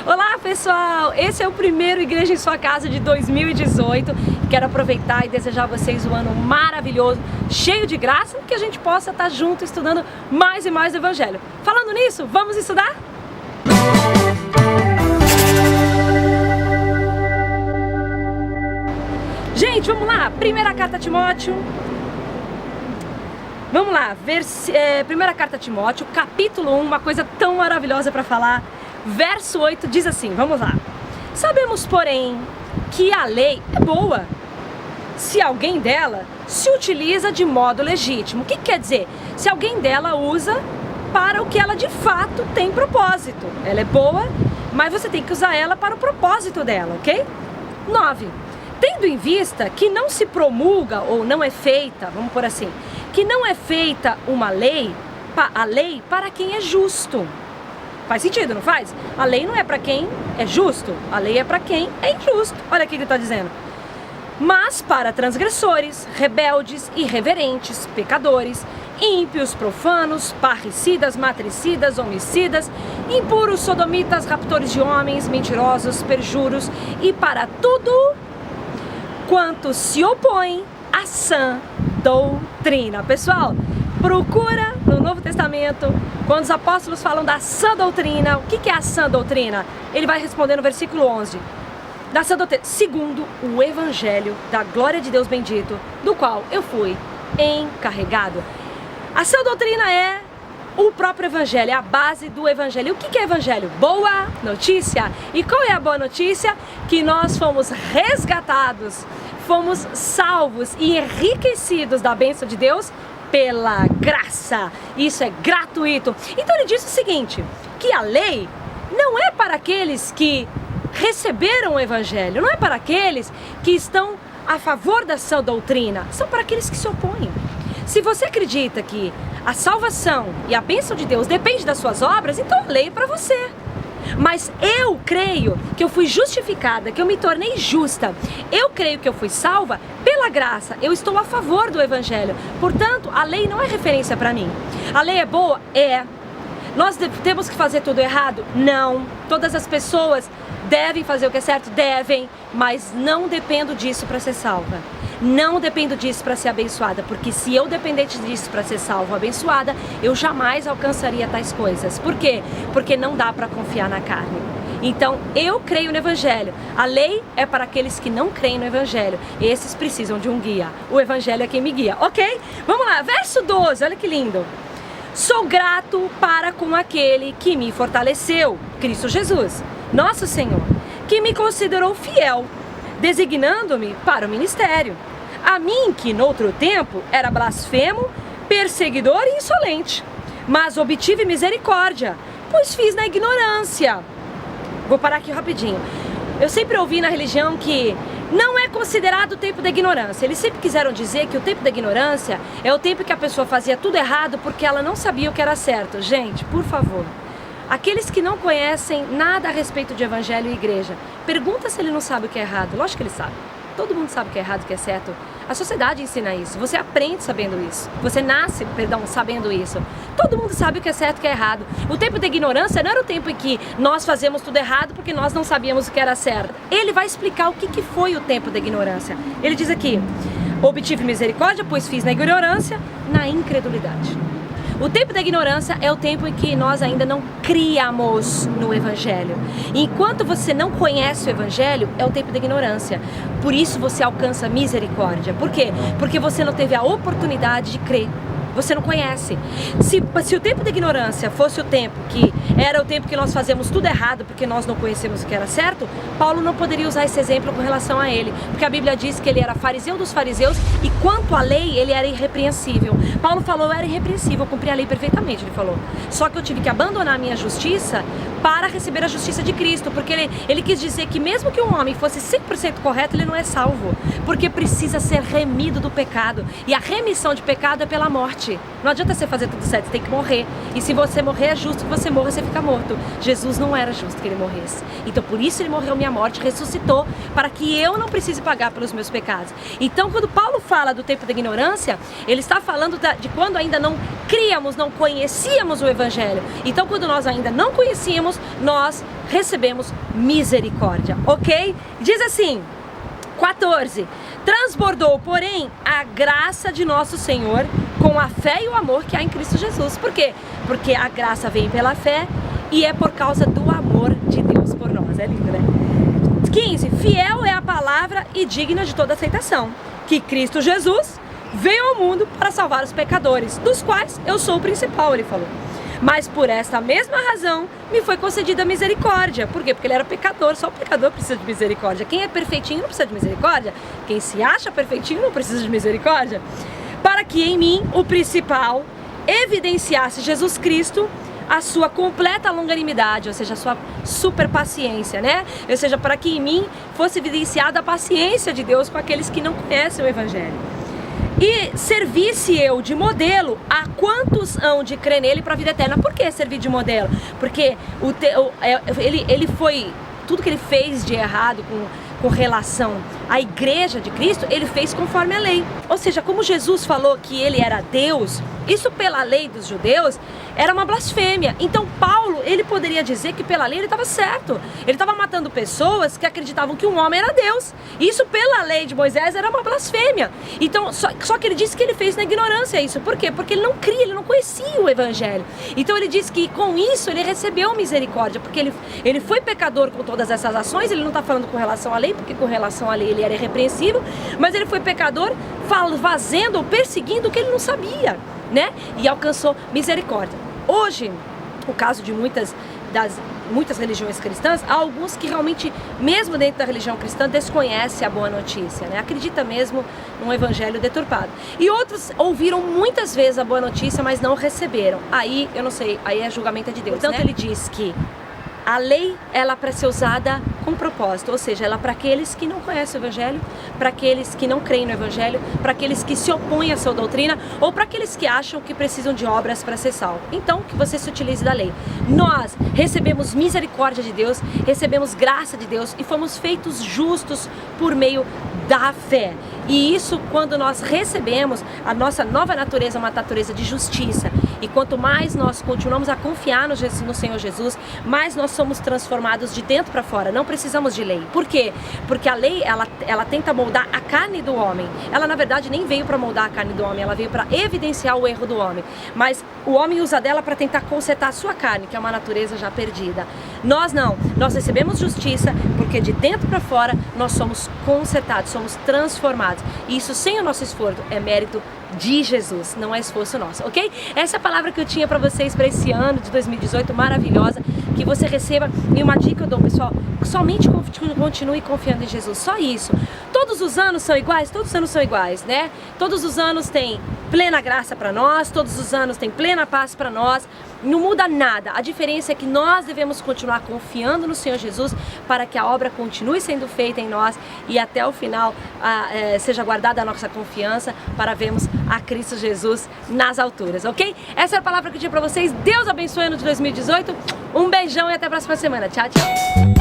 Olá pessoal, esse é o primeiro Igreja em Sua Casa de 2018. Quero aproveitar e desejar a vocês um ano maravilhoso, cheio de graça, que a gente possa estar junto estudando mais e mais o Evangelho. Falando nisso, vamos estudar? Gente, vamos lá, primeira carta a Timóteo. Vamos lá, primeira carta a Timóteo, capítulo 1, uma coisa tão maravilhosa para falar. Verso 8 diz assim, vamos lá. Sabemos, porém, que a lei é boa, se alguém dela se utiliza de modo legítimo. O que quer dizer? Se alguém dela usa para o que ela de fato tem propósito. Ela é boa, mas você tem que usar ela para o propósito dela, ok? 9. Tendo em vista que não se promulga ou não é feita, vamos por assim, que não é feita uma lei, a lei para quem é justo. Faz sentido, não faz? A lei não é para quem é justo, a lei é para quem é injusto. Olha o que ele está dizendo. Mas para transgressores, rebeldes, irreverentes, pecadores, ímpios, profanos, parricidas, matricidas, homicidas, impuros, sodomitas, raptores de homens, mentirosos, perjuros e para tudo quanto se opõe à sã doutrina. Pessoal, procura no Novo Testamento, quando os apóstolos falam da sã doutrina, o que é a sã doutrina? Ele vai responder no versículo 11. Da sã doutrina, segundo o Evangelho da glória de Deus bendito, do qual eu fui encarregado. A sã doutrina é o próprio Evangelho, é a base do Evangelho. E o que é Evangelho? Boa notícia. E qual é a boa notícia? Que nós fomos resgatados, fomos salvos e enriquecidos da bênção de Deus pela graça. Isso é gratuito. Então ele diz o seguinte, que a lei não é para aqueles que receberam o Evangelho, não é para aqueles que estão a favor da sã doutrina, são para aqueles que se opõem. Se você acredita que a salvação e a bênção de Deus depende das suas obras, então a lei é para você. Mas eu creio que eu fui justificada, que eu me tornei justa. Eu creio que eu fui salva pela graça. Eu estou a favor do Evangelho. Portanto, a lei não é referência para mim. A lei é boa? É. Nós temos que fazer tudo errado? Não. Todas as pessoas devem fazer o que é certo? Devem. Mas não dependo disso para ser salva. Não dependo disso para ser abençoada, porque se eu dependesse disso para ser salvo ou abençoada, eu jamais alcançaria tais coisas. Por quê? Porque não dá para confiar na carne. Então, eu creio no Evangelho. A lei é para aqueles que não creem no Evangelho. Esses precisam de um guia. O Evangelho é quem me guia, ok? Vamos lá, verso 12, olha que lindo. Sou grato para com aquele que me fortaleceu, Cristo Jesus, nosso Senhor, que me considerou fiel, designando-me para o ministério. A mim, que noutro tempo era blasfemo, perseguidor e insolente, mas obtive misericórdia, pois fiz na ignorância. Vou parar aqui rapidinho. Eu sempre ouvi na religião que não é considerado o tempo da ignorância. Eles sempre quiseram dizer que o tempo da ignorância é o tempo que a pessoa fazia tudo errado porque ela não sabia o que era certo. Gente, por favor, aqueles que não conhecem nada a respeito de Evangelho e igreja, pergunta se ele não sabe o que é errado. Lógico que ele sabe. Todo mundo sabe o que é errado e o que é certo. A sociedade ensina isso. Você aprende sabendo isso. Você nasce, sabendo isso. Todo mundo sabe o que é certo e o que é errado. O tempo da ignorância não era o tempo em que nós fazemos tudo errado porque nós não sabíamos o que era certo. Ele vai explicar o que foi o tempo da ignorância. Ele diz aqui, obtive misericórdia, pois fiz na ignorância, na incredulidade. O tempo da ignorância é o tempo em que nós ainda não criamos no Evangelho. Enquanto você não conhece o Evangelho, é o tempo da ignorância. Por isso você alcança misericórdia. Por quê? Porque você não teve a oportunidade de crer. Você não conhece. Se o tempo da ignorância fosse o tempo que era o tempo que nós fazemos tudo errado porque nós não conhecemos o que era certo, Paulo não poderia usar esse exemplo com relação a ele, porque a Bíblia diz que ele era fariseu dos fariseus e quanto à lei ele era irrepreensível. Paulo falou, eu era irrepreensível, eu cumpri a lei perfeitamente, ele falou. Só que eu tive que abandonar a minha justiça para receber a justiça de Cristo, porque ele quis dizer que mesmo que um homem fosse 100% correto, ele não é salvo, porque precisa ser remido do pecado, e a remissão de pecado é pela morte. morte. Não adianta você fazer tudo certo, você tem que morrer. E se você morrer, é justo que você morra, você fica morto. Jesus não era justo que ele morresse. Então por isso ele morreu minha morte, ressuscitou, para que eu não precise pagar pelos meus pecados. Então quando Paulo fala do tempo da ignorância, ele está falando de quando ainda não críamos, não conhecíamos o Evangelho. Então quando nós ainda não conhecíamos, nós recebemos misericórdia, ok? Diz assim, 14. Transbordou, porém, a graça de nosso Senhor com a fé e o amor que há em Cristo Jesus. Por quê? Porque a graça vem pela fé e é por causa do amor de Deus por nós. É lindo, né? 15. Fiel é a palavra e digna de toda aceitação, que Cristo Jesus veio ao mundo para salvar os pecadores, dos quais eu sou o principal, ele falou. Mas por esta mesma razão me foi concedida misericórdia. Por quê? Porque ele era pecador, só o pecador precisa de misericórdia. Quem é perfeitinho não precisa de misericórdia. Quem se acha perfeitinho não precisa de misericórdia. Para que em mim, o principal, evidenciasse Jesus Cristo a sua completa longanimidade, ou seja, a sua super paciência, né? Ou seja, para que em mim fosse evidenciada a paciência de Deus com aqueles que não conhecem o Evangelho. E servisse eu de modelo a quantos hão de crer nele para a vida eterna. Por que servir de modelo? Porque ele foi, tudo que ele fez de errado com relação à igreja de Cristo, ele fez conforme a lei. Ou seja, como Jesus falou que ele era Deus, isso pela lei dos judeus era uma blasfêmia. Então Paulo, ele poderia dizer que pela lei ele estava certo. Ele estava matando pessoas que acreditavam que um homem era Deus. Isso pela lei de Moisés era uma blasfêmia. Então, só que ele disse que ele fez na ignorância isso. Por quê? Porque ele não cria, ele não conhecia o Evangelho. Então ele disse que com isso ele recebeu misericórdia, porque ele foi pecador com todas essas ações. Ele não está falando com relação à lei, porque com relação à lei ele era irrepreensível, mas ele foi pecador fazendo ou perseguindo o que ele não sabia, né? E alcançou misericórdia. Hoje, o caso de muitas religiões cristãs, há alguns que realmente, mesmo dentro da religião cristã, desconhecem a boa notícia, né? Acredita mesmo num evangelho deturpado. E outros ouviram muitas vezes a boa notícia, mas não receberam. Aí, eu não sei, aí é julgamento de Deus, né? Ele diz que a lei, ela é para ser usada com propósito, ou seja, ela é para aqueles que não conhecem o Evangelho, para aqueles que não creem no Evangelho, para aqueles que se opõem à sua doutrina, ou para aqueles que acham que precisam de obras para ser salvo. Então, que você se utilize da lei. Nós recebemos misericórdia de Deus, recebemos graça de Deus e fomos feitos justos por meio da fé. E isso, quando nós recebemos a nossa nova natureza, uma natureza de justiça. E quanto mais nós continuamos a confiar no Senhor Jesus, mais nós somos transformados de dentro para fora. Não precisamos de lei. Por quê? Porque a lei, ela tenta moldar a carne do homem. Ela, na verdade, nem veio para moldar a carne do homem, ela veio para evidenciar o erro do homem. Mas o homem usa dela para tentar consertar a sua carne, que é uma natureza já perdida. Nós não. Nós recebemos justiça porque de dentro para fora nós somos consertados, somos transformados. E isso sem o nosso esforço, é mérito de Jesus, não é esforço nosso, ok? Essa é a palavra que eu tinha para vocês para esse ano de 2018, maravilhosa, que você receba. E uma dica eu dou, pessoal, somente continue confiando em Jesus, só isso. Todos os anos são iguais? Todos os anos são iguais, né? Todos os anos tem plena graça para nós, todos os anos tem plena paz para nós, não muda nada. A diferença é que nós devemos continuar confiando no Senhor Jesus para que a obra continue sendo feita em nós e até o final seja guardada a nossa confiança para vermos a Cristo Jesus nas alturas, ok? Essa é a palavra que eu tinha para vocês. Deus abençoe o ano de 2018. Um beijão e até a próxima semana. Tchau, tchau.